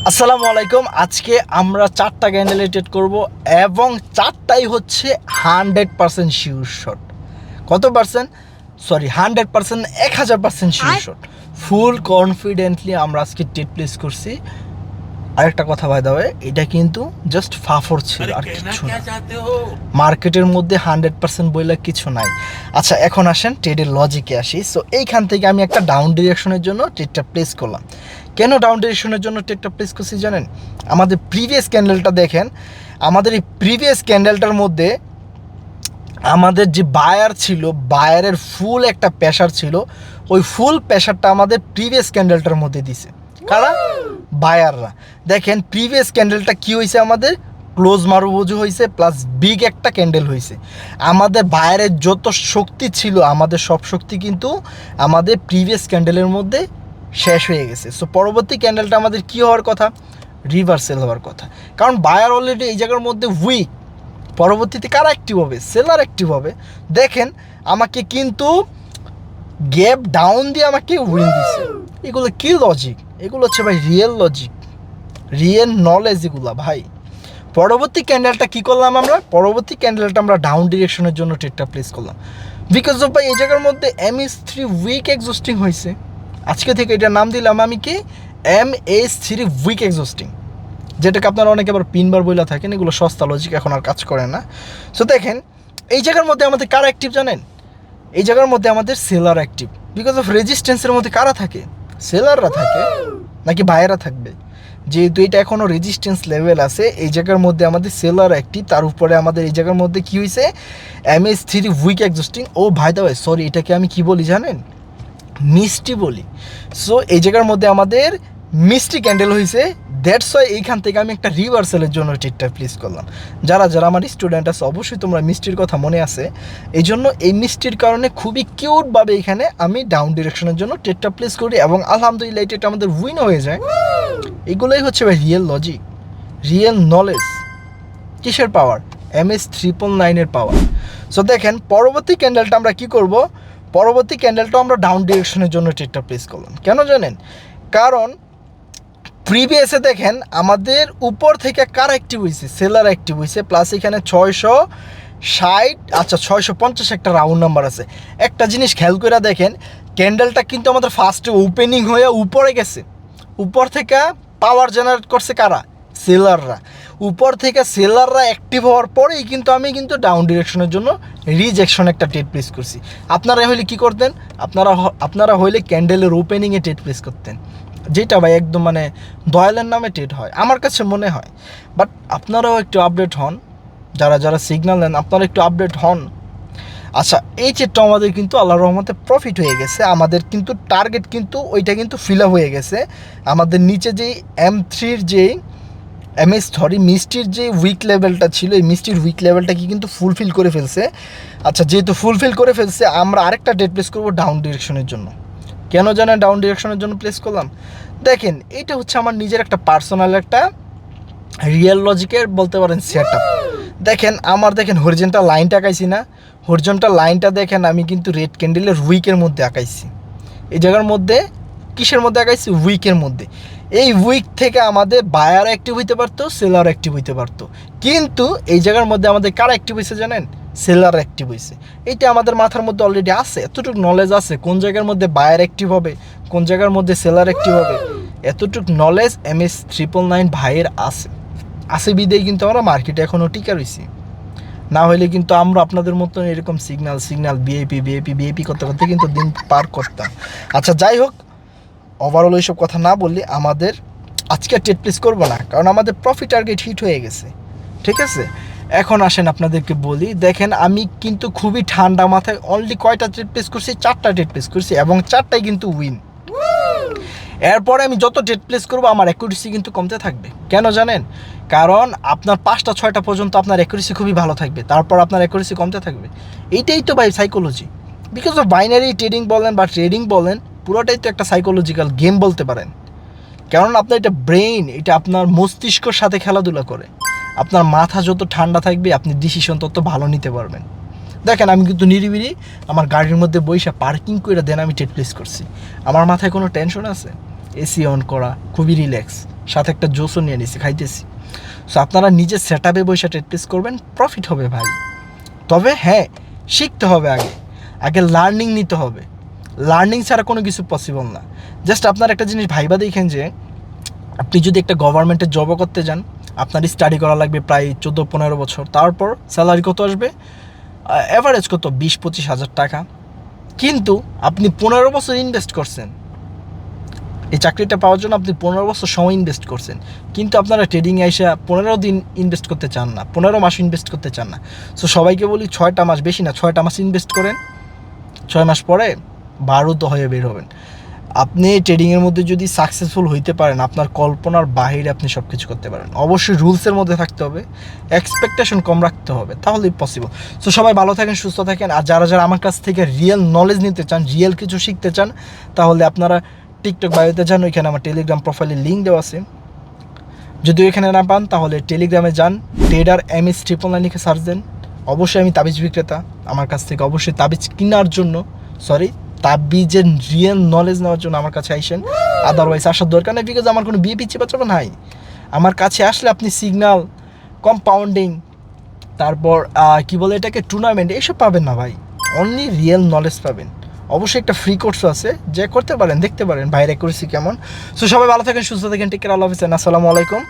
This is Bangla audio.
আসসালামু আলাইকুম। আজকে আমরা 4টা ক্যান্ডেল ট্রেড করব এবং 4টাই হচ্ছে 100% শিওর শট। কত percent? Sorry 100%, 1000% sure shot. Full confidently আমরা আজকে ট্রেড প্লেস করছি। আরেকটা কথা বাই দ্য ওয়ে, এটা কিন্তু জাস্ট ফাফর ছিল, আর কিছু না। মার্কেটের মধ্যে 100% বইলে কিছু নাই। আচ্ছা, এখন আসেন ট্রেডের লজিকে আসি। সো এইখান থেকে আমি একটা ডাউন ডিরেকশনের জন্য ট্রেডটা প্লেস করলাম। কেন ডাউন ডিরেকশনের জন্য ট্রেডটা প্লেস করছি জানেন? আমাদের প্রিভিয়াস ক্যান্ডেলটা দেখেন। আমাদের এই প্রিভিয়াস ক্যান্ডেলটার মধ্যে আমাদের যে বায়ার ছিল, বায়ারের ফুল একটা প্রেশার ছিল। ওই ফুল প্রেশারটা আমাদের প্রিভিয়াস ক্যান্ডেলটার মধ্যে দিছে কারা? বায়াররা। দেখেন প্রিভিয়াস ক্যান্ডেলটা কি হয়েছে, আমাদের ক্লোজ মারুবুজু হয়েছে, প্লাস বিগ একটা ক্যান্ডেল হয়েছে। আমাদের বায়ারের যত শক্তি ছিল, আমাদের সব শক্তি কিন্তু আমাদের প্রিভিয়াস ক্যান্ডেলের মধ্যে শেষ হয়ে গেছে। সো পরবর্তী ক্যান্ডেলটা আমাদের কি হওয়ার কথা? রিভার্সেল হওয়ার কথা, কারণ বায়ার অলরেডি এই জায়গার মধ্যে উইক। পরবর্তীতে কারা অ্যাক্টিভ হবে? সেলার অ্যাক্টিভ হবে। দেখেন আমাকে কিন্তু গ্যাপ ডাউন দিয়ে আমাকে উইন দিছে। এগুলো কি লজিক? এগুলো হচ্ছে ভাই রিয়েল লজিক, রিয়েল নলেজ এগুলো ভাই। পরবর্তী ক্যান্ডেলটা কি করলাম আমরা? পরবর্তী ক্যান্ডেলটা আমরা ডাউন ডিরেকশনের জন্য ট্রেডটা প্লেস করলাম। বিকজ অফ ভাই এই জায়গার মধ্যে MS3 উইক এক্সস্টিং হয়েছে। আজকে থেকে এটার নাম দিলাম আমি কি, MS3 উইক এক্সস্টিং, যেটাকে আপনারা অনেকে আবার পিনবার বইলা থাকেন। এগুলো সস্তা লজিক, এখন আর কাজ করে না। সো দেখেন এই জায়গার মধ্যে আমাদের কারা অ্যাক্টিভ জানেন? এই জায়গার মধ্যে আমাদের সেলার অ্যাক্টিভ। বিকজ অফ রেজিস্ট্যান্সের মধ্যে কারা থাকে? সেলাররা থাকে নাকি বায়েরা থাকবে? যেহেতু এটা এখনও রেজিস্ট্যান্স লেভেল আছে, এই জায়গার মধ্যে আমাদের সেলার অ্যাক্টিভ। তার উপরে আমাদের এই জায়গার মধ্যে কি হয়েছে? MS3 week exhausting. ও ভাই দা ভাই, সরি, এটাকে আমি কি বলি জানেন? মিষ্টি বলি। সো এই জায়গার মধ্যে আমাদের মিষ্টি ক্যান্ডেল হয়েছে। দ্যাটস ওয়াই এইখান থেকে আমি একটা রিভার্সালের জন্য ট্রেডটা প্লেস করলাম। যারা যারা আমার স্টুডেন্ট আছে অবশ্যই তোমরা মিষ্টির কথা মনে আছে। এই জন্য এই মিষ্টির কারণে খুবই কিউটভাবে এখানে আমি ডাউন ডিরেকশনের জন্য ট্রেডটা প্লেস করি এবং আলহামদুলিল্লাহ এই ট্রেডটা আমাদের উইন হয়ে যায়। এগুলোই হচ্ছে ভাই রিয়েল লজিক, রিয়েল নলেজ। কিসের পাওয়ার? MS999 পাওয়ার। সো দেখেন পরবর্তী ক্যান্ডেলটা আমরা কি করব? পরবর্তী ক্যান্ডেলটা আমরা ডাউন ডিরেকশনের জন্য ট্রেডটা প্লেস করলাম। কেন জানেন? কারণ প্রিভিয়াসে দেখেন আমাদের উপর থেকে কার অ্যাক্টিভ হয়েছে? সেলার অ্যাক্টিভ হয়েছে, প্লাস এখানে 660, আচ্ছা 650 একটা রাউন্ড নাম্বার আছে। একটা জিনিস খেয়াল করে দেখেন, ক্যান্ডেলটা কিন্তু আমাদের ফার্স্টে ওপেনিং হয়ে উপরে গেছে। উপর থেকে পাওয়ার জেনারেট করছে কারা? সেলাররা। উপর থেকে সেলাররা অ্যাক্টিভ হওয়ার পরেই কিন্তু আমি কিন্তু ডাউন ডিরেকশনের জন্য রিজেকশন একটা ট্রেড প্লেস করছি। আপনারা হইলে কি করতেন? আপনারা হইলে ক্যান্ডেলের ওপেনিংয়ে ট্রেড প্লেস করতেন, যেটা ভাই একদম মানে দয়ালের নামে ট্রেড হয় আমার কাছে মনে হয়। বাট আপনারাও একটু আপডেট হন, যারা যারা সিগন্যাল নেন আপনারা একটু আপডেট হন। আচ্ছা, এই ট্রেডটা আমাদের কিন্তু আল্লাহর রহমতে প্রফিট হয়ে গেছে। আমাদের কিন্তু টার্গেট কিন্তু ওইটা কিন্তু ফিল আপ হয়ে গেছে। আমাদের নিচে যেই M3-র যেই মিষ্টির যে উইক লেভেলটা ছিল, এই মিষ্টির উইক লেভেলটাকে কিন্তু ফুলফিল করে ফেলছে। আচ্ছা, যেহেতু ফুলফিল করে ফেলছে, আমরা আরেকটা ট্রেড প্লেস করবো ডাউন ডিরেকশনের জন্য। কেন জানেন ডাউন ডিরেকশনের জন্য প্লেস করলাম? দেখেন এটা হচ্ছে আমার নিজের একটা পার্সোনাল একটা রিয়েল লজিকের বলতে পারেন সেট আপ। দেখেন দেখেন হরিজন্টাল লাইনটা আঁকাইছি না? হরিজন্টাল লাইনটা দেখেন আমি কিন্তু রেড ক্যান্ডেলের উইকের মধ্যে আঁকাইছি। এই জায়গার মধ্যে কিসের মধ্যে আঁকাইছি? উইকের মধ্যে। এই উইক থেকে আমাদের বায়ার অ্যাক্টিভ হইতে পারতো, সেলার অ্যাক্টিভ হইতে পারতো, কিন্তু এই জায়গার মধ্যে আমাদের কারা অ্যাক্টিভ হয়েছে জানেন? সেলার অ্যাক্টিভ হয়েছে। এইটা আমাদের মাথার মধ্যে অলরেডি আছে, এতটুকু নলেজ আছে কোন জায়গার মধ্যে বায়ার অ্যাক্টিভ হবে, কোন জায়গার মধ্যে সেলার অ্যাক্টিভ হবে। এতটুকু নলেজ MS999 ভাইয়ের আছে বিদেই কিন্তু আমরা মার্কেটে এখনও টিকা রয়েছি। না হলে কিন্তু আমরা আপনাদের মতন এরকম সিগন্যাল বিএপি করতে করতে কিন্তু দিন পার করতাম। আচ্ছা যাই হোক, ওভারঅল এইসব কথা না বললে আমাদের আজকে ট্রেড প্লেস করবো না, কারণ আমাদের প্রফিট টার্গেট হিট হয়ে গেছে। ঠিক আছে, এখন আসেন আপনাদেরকে বলি। দেখেন আমি কিন্তু খুবই ঠান্ডা মাথায় অনলি কয়টা ট্রেড প্লেস করছি? 4টা ট্রেড প্লেস করছি এবং 4টাই কিন্তু উইন। এরপরে আমি যত ট্রেড প্লেস করবো আমার অ্যাকুরেসি কিন্তু কমতে থাকবে। কেন জানেন? কারণ আপনার 5টা 6টা পর্যন্ত আপনার অ্যাকুরেসি খুবই ভালো থাকবে, তারপর আপনার অ্যাকুরেসি কমতে থাকবে। এইটাই তো ভাই psychology. Because of binary trading বলেন বা ট্রেডিং বলেন, পুরোটাই তো একটা সাইকোলজিক্যাল গেম বলতে পারেন। কারণ আপনার এটা ব্রেইন, এটা আপনার মস্তিষ্কর সাথে খেলাধুলা করে। আপনার মাথা যত ঠান্ডা থাকবে আপনি ডিসিশন তত ভালো নিতে পারবেন। দেখেন আমি কিন্তু নিরিবিলি আমার গাড়ির মধ্যে বইসা পার্কিং করে দেন আমি ট্রেড প্লেস করছি। আমার মাথায় কোনো টেনশন আছে? এসি অন করা, খুবই রিল্যাক্স, সাথে একটা জোসও নিয়ে নিছি, খাইতেছি। সো আপনারা নিজে সেট আপে বসে ট্রেড প্লেস করবেন, প্রফিট হবে ভাই। তবে হ্যাঁ, শিখতে হবে আগে লার্নিং নিতে হবে। লার্নিং ছাড়া কোনো কিছু পসিবল না। জাস্ট আপনার একটা জিনিস ভাইবা দেখেন যে আপনি যদি একটা গভর্নমেন্টের জবও করতে যান, আপনার স্টাডি করা লাগবে প্রায় 14-15 বছর, তারপর স্যালারি কত আসবে, অ্যাভারেজ কত 20-25 হাজার টাকা। কিন্তু আপনি 15 বছর ইনভেস্ট করছেন এই চাকরিটা পাওয়ার জন্য, আপনি 15 বছর সময় ইনভেস্ট করছেন, কিন্তু আপনারা ট্রেডিংয়ে এসে 15 দিন ইনভেস্ট করতে চান না, 15 মাস ইনভেস্ট করতে চান না। সো সবাইকে বলি 6টা মাস, বেশি না 6টা মাস ইনভেস্ট করেন, 6 মাস পরে 12 হয়ে বের হবেন। আপনি ট্রেডিংয়ের মধ্যে যদি সাকসেসফুল হইতে পারেন, আপনার কল্পনার বাহিরে আপনি সব কিছু করতে পারেন। অবশ্যই রুলসের মধ্যে থাকতে হবে, এক্সপেকটেশন কম রাখতে হবে, তাহলেই পসিবল। সো সবাই ভালো থাকেন, সুস্থ থাকেন। আর যারা আমার কাছ থেকে রিয়েল নলেজ নিতে চান, রিয়েল কিছু শিখতে চান, তাহলে আপনারা টিকটক বায়োতে যান, ওইখানে আমার টেলিগ্রাম প্রোফাইলের লিঙ্ক দেওয়া আছে। যদি ওইখানে না পান তাহলে টেলিগ্রামে যান, ট্রেডার MS999 লিখে সার্চ দেন। অবশ্যই আমি তাবিজ বিক্রেতা, আমার কাছ থেকে অবশ্যই তাবিজ কেনার জন্য, তাবিজের রিয়েল নলেজ নেওয়ার জন্য আমার কাছে আইসেন। আদারওয়াইজ আসার দরকার নেই, বিকজ আমার কোনো বিয়ে পিছিয়ে পাচ্ছ নাই। আমার কাছে আসলে আপনি সিগন্যাল, কম্পাউন্ডিং, তারপর কি বলে এটাকে, টুর্নামেন্ট, এইসব পাবেন না ভাই। অনলি রিয়েল নলেজ পাবেন। অবশ্যই একটা ফ্রি কোর্সও আছে, যে করতে পারেন, দেখতে পারেন বাইরে করেছি কেমন। সো সবাই ভালো থাকেন, সুস্থ থাকেন, টেক কেয়ার, আল্লাহ হাফেজ, আসসালামু আলাইকুম।